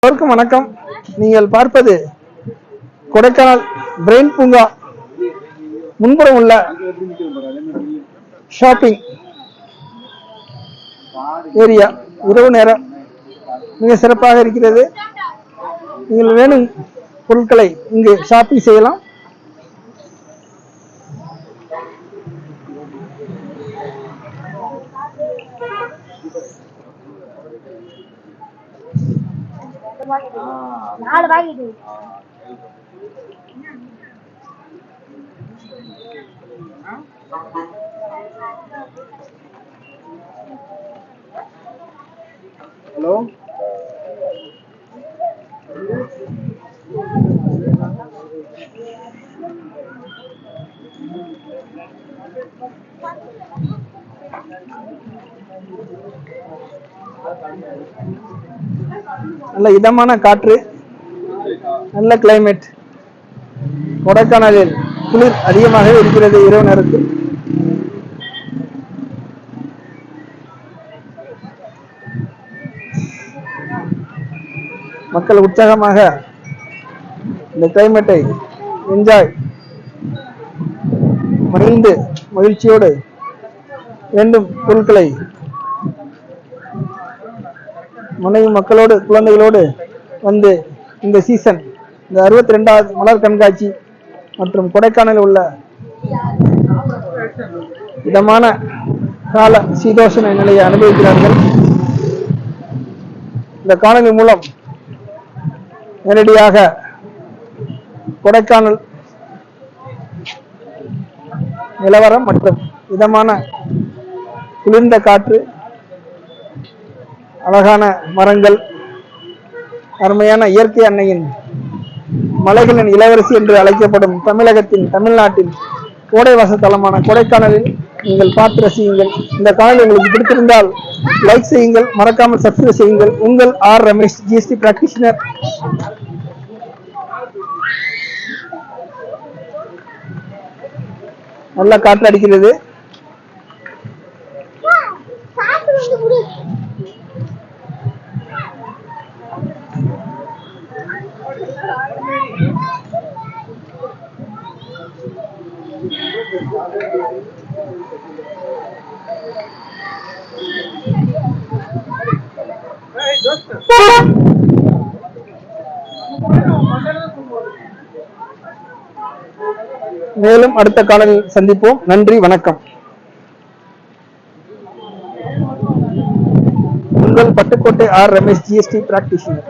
எல்லோருக்கும் வணக்கம். நீங்கள் பார்ப்பது கொடைக்கானல் பிரெயின் பூங்கா முன்புறம் உள்ள ஷாப்பிங் ஏரியா. இரவு நேரம் மிக சிறப்பாக இருக்கிறது. நீங்கள் வேணும் பொருட்களை இங்கு ஷாப்பிங் செய்யலாம். ஹலோ, நல்ல இதமான காற்று, நல்ல கிளைமேட். கொடைக்கானலில் குளிர் அதிகமாக இருக்கிறது இரவு நேரத்தில். மக்கள் உற்சாகமாக இந்த கிளைமேட்டை என்ஜாய் மகிழ்ந்து மகிழ்ச்சியோடு வேண்டும் பொருட்களை மனைவி மக்களோடு குழந்தைகளோடு வந்து இந்த சீசன், இந்த 62வது மலர் கண்காட்சி மற்றும் கொடைக்கானலில் உள்ள இதமான கால சீதோஷண நிலையை அனுபவிக்கிறார்கள். இந்த காணொலி மூலம் நேரடியாக கொடைக்கானல் நிலவரம் மற்றும் இதமான குளிர்ந்த காற்று, அழகான மரங்கள், அருமையான இயற்கை அன்னையின் மலைகளின் இளவரசி என்று அழைக்கப்படும் தமிழ்நாட்டின் கோடைவாச தலமான கொடைக்கானலில் நீங்கள் பார்த்து ரசியுங்கள். இந்த காணொலி உங்களுக்கு பிடித்திருந்தால் லைக் செய்யுங்கள், மறக்காமல் சப்ஸ்கிரைப் செய்யுங்கள். உங்கள் ஆர் ரமேஷ், ஜிஎஸ்டி பிராக்டிஷனர். நல்லா காற்று அடிக்கிறது. மேலும் அடுத்த காணொளியில் சந்திப்போம். நன்றி, வணக்கம். உங்கள் Pattukkottai R Ramesh, GST practitioner.